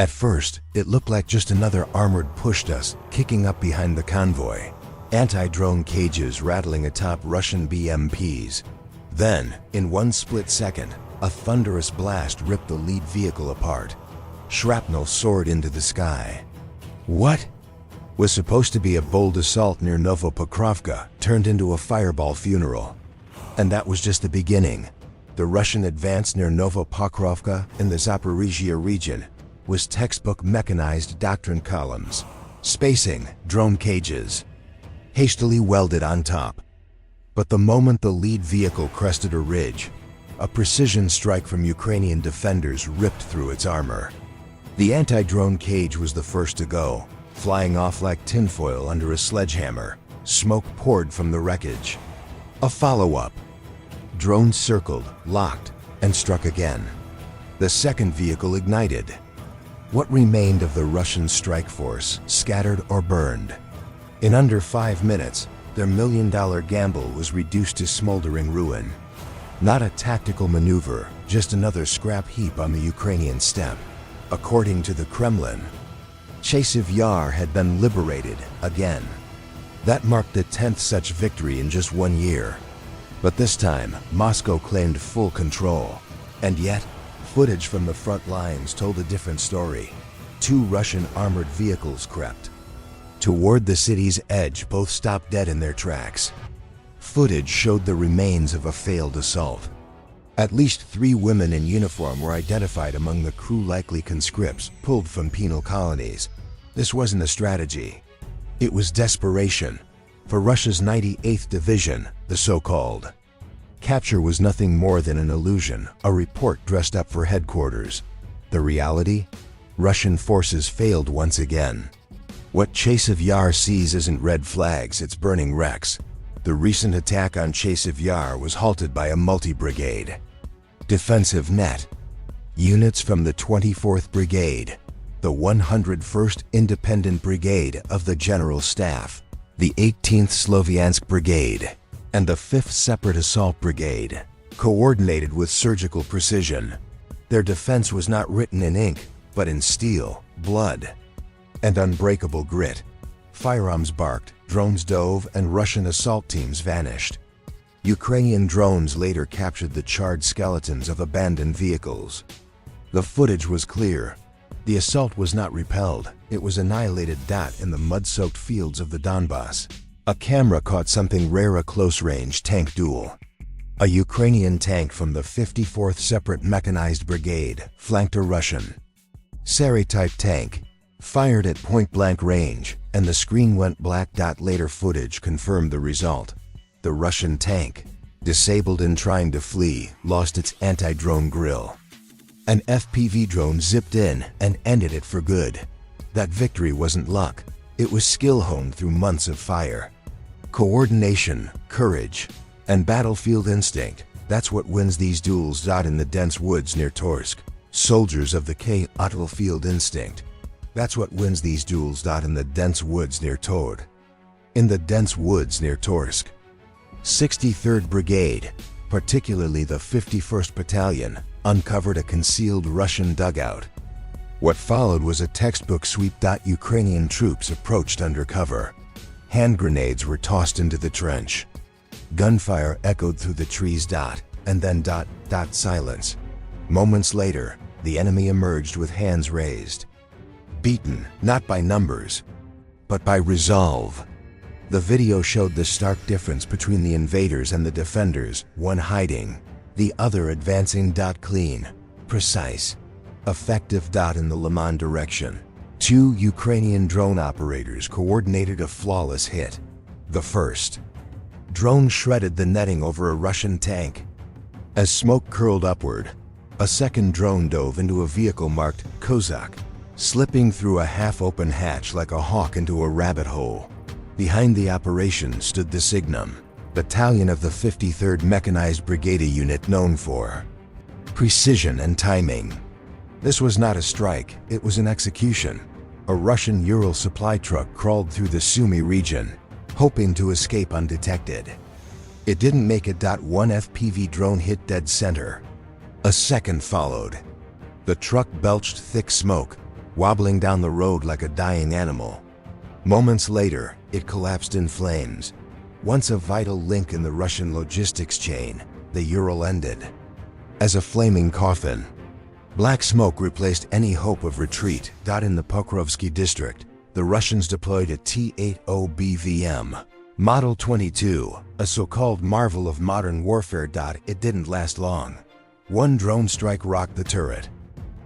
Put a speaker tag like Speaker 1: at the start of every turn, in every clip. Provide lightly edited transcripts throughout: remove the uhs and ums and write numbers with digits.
Speaker 1: At first, it looked like just another armored pushed us, kicking up behind the convoy. Anti-drone cages rattling atop Russian BMPs. Then, in one split second, a thunderous blast ripped the lead vehicle apart. Shrapnel soared into the sky. What was supposed to be a bold assault near Novopokrovka turned into a fireball funeral. And that was just the beginning. The Russian advance near Novopokrovka in the Zaporizhia region was textbook mechanized doctrine columns, spacing, drone cages, hastily welded on top. But the moment the lead vehicle crested a ridge, a precision strike from Ukrainian defenders ripped through its armor. The anti-drone cage was the first to go, flying off like tinfoil under a sledgehammer. Smoke poured from the wreckage. A follow-up. Drones circled, locked, and struck again. The second vehicle ignited. What remained of the Russian strike force scattered or burned. In under 5 minutes, their million-dollar gamble was reduced to smoldering ruin. Not a tactical maneuver, just another scrap heap on the Ukrainian steppe. According to the Kremlin, Chasiv Yar had been liberated again. That marked the 10th such victory in just 1 year. But this time, Moscow claimed full control. And yet, footage from the front lines told a different story. 2 Russian armored vehicles crept toward the city's edge, both stopped dead in their tracks. Footage showed the remains of a failed assault. At least 3 women in uniform were identified among the crew, likely conscripts pulled from penal colonies. This wasn't a strategy. It was desperation. For Russia's 98th Division, the so-called capture was nothing more than an illusion, a report dressed up for headquarters. The reality? Russian forces failed once again. What Chasiv Yar sees isn't red flags, it's burning wrecks. The recent attack on Chasiv Yar was halted by a multi-brigade defensive net. Units from the 24th Brigade, the 101st Independent Brigade of the General Staff, the 18th Sloviansk Brigade, and the 5th Separate Assault Brigade, coordinated with surgical precision. Their defense was not written in ink, but in steel, blood, and unbreakable grit. Firearms barked, drones dove, and Russian assault teams vanished. Ukrainian drones later captured the charred skeletons of abandoned vehicles. The footage was clear. The assault was not repelled, it was annihilated. In the mud-soaked fields of the Donbass, a camera caught something rare, a close-range tank duel. A Ukrainian tank from the 54th Separate Mechanized Brigade flanked a Russian Sari-type tank, fired at point-blank range, and the screen went black. Later footage confirmed the result. The Russian tank, disabled and trying to flee, lost its anti-drone grille. An FPV drone zipped in and ended it for good. That victory wasn't luck, it was skill honed through months of fire. Coordination, courage, and battlefield instinct, that's what wins these duels. In the dense woods near Torsk, soldiers of the battlefield instinct. That's what wins these duels. In the dense woods near Torsk. In the dense woods near Torsk. 63rd Brigade, particularly the 51st Battalion, uncovered a concealed Russian dugout. What followed was a textbook sweep. Ukrainian troops approached under cover. Hand grenades were tossed into the trench. Gunfire echoed through the trees. And then silence. Moments later, the enemy emerged with hands raised. Beaten, not by numbers, but by resolve. The video showed the stark difference between the invaders and the defenders, one hiding, the other advancing. Clean, precise, effective. In the Liman direction, 2 Ukrainian drone operators coordinated a flawless hit. The first drone shredded the netting over a Russian tank. As smoke curled upward, a second drone dove into a vehicle marked Kozak, slipping through a half-open hatch like a hawk into a rabbit hole. Behind the operation stood the Signum, battalion of the 53rd Mechanized Brigade, a unit known for precision and timing. This was not a strike, it was an execution. A Russian Ural supply truck crawled through the Sumy region, hoping to escape undetected. It didn't make it. One FPV drone hit dead center. A second followed. The truck belched thick smoke, wobbling down the road like a dying animal. Moments later, it collapsed in flames. Once a vital link in the Russian logistics chain, the Ural ended. As a flaming coffin, black smoke replaced any hope of retreat. In the Pokrovsky district, the Russians deployed a T-80 BVM, Model 22, a so-called marvel of modern warfare. It didn't last long. One drone strike rocked the turret.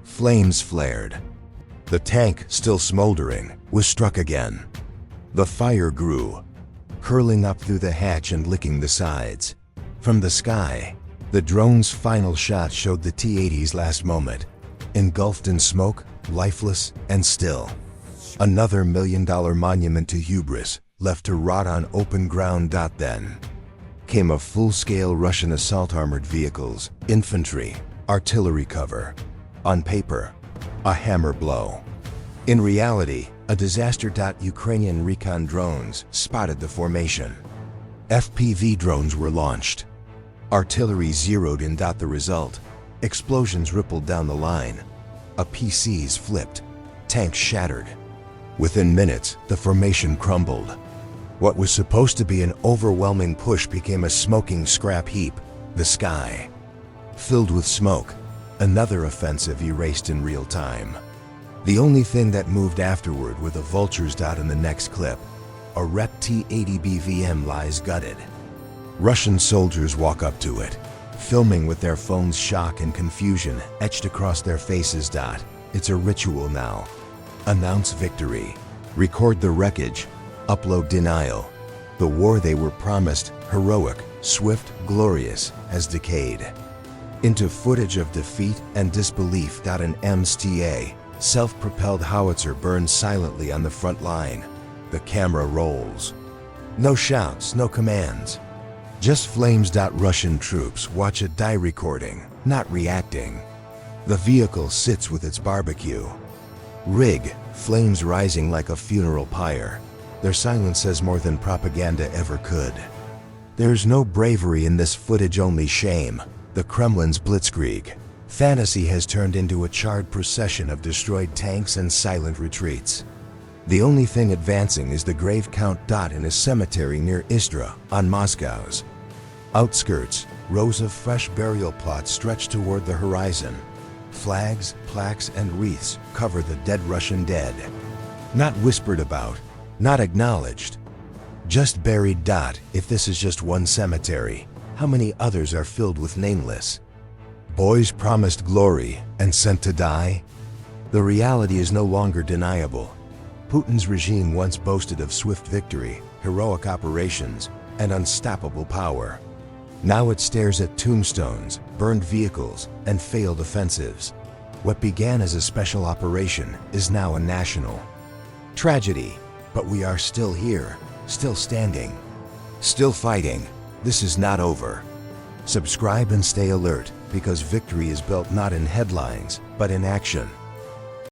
Speaker 1: Flames flared. The tank, still smoldering, was struck again. The fire grew, curling up through the hatch and licking the sides. From the sky, the drone's final shot showed the T-80's last moment, engulfed in smoke, lifeless and still. Another million-dollar monument to hubris, left to rot on open ground. Then came a full-scale Russian assault armored vehicles, infantry, artillery cover. On paper, a hammer blow. In reality, a disaster. Ukrainian recon drones spotted the formation. FPV drones were launched. Artillery zeroed in. The result, explosions rippled down the line. APCs flipped, tanks shattered. Within minutes, the formation crumbled. What was supposed to be an overwhelming push became a smoking scrap heap. The sky filled with smoke. Another offensive erased in real time. The only thing that moved afterward were the vultures. In the next clip, a Rep T-80 BVM lies gutted. Russian soldiers walk up to it, filming with their phones, shock and confusion etched across their faces. It's a ritual now. Announce victory. Record the wreckage. Upload denial. The war they were promised, heroic, swift, glorious, has decayed into footage of defeat and disbelief. An MSTA, self-propelled howitzer, burns silently on the front line. The camera rolls. No shouts, no commands. Just flames. Russian troops watch it die, recording, not reacting. The vehicle sits with its barbecue rig, flames rising like a funeral pyre. Their silence says more than propaganda ever could. There's no bravery in this footage, only shame. The Kremlin's blitzkrieg fantasy has turned into a charred procession of destroyed tanks and silent retreats. The only thing advancing is the grave count. In a cemetery near Istra, on Moscow's outskirts, rows of fresh burial plots stretch toward the horizon. Flags, plaques, and wreaths cover the dead Russian dead. Not whispered about, not acknowledged, just buried. If this is just one cemetery, how many others are filled with nameless boys promised glory and sent to die? The reality is no longer deniable. Putin's regime once boasted of swift victory, heroic operations, and unstoppable power. Now it stares at tombstones, burned vehicles, and failed offensives. What began as a special operation is now a national tragedy. But we are still here, still standing, still fighting. This is not over. Subscribe and stay alert, because victory is built not in headlines, but in action.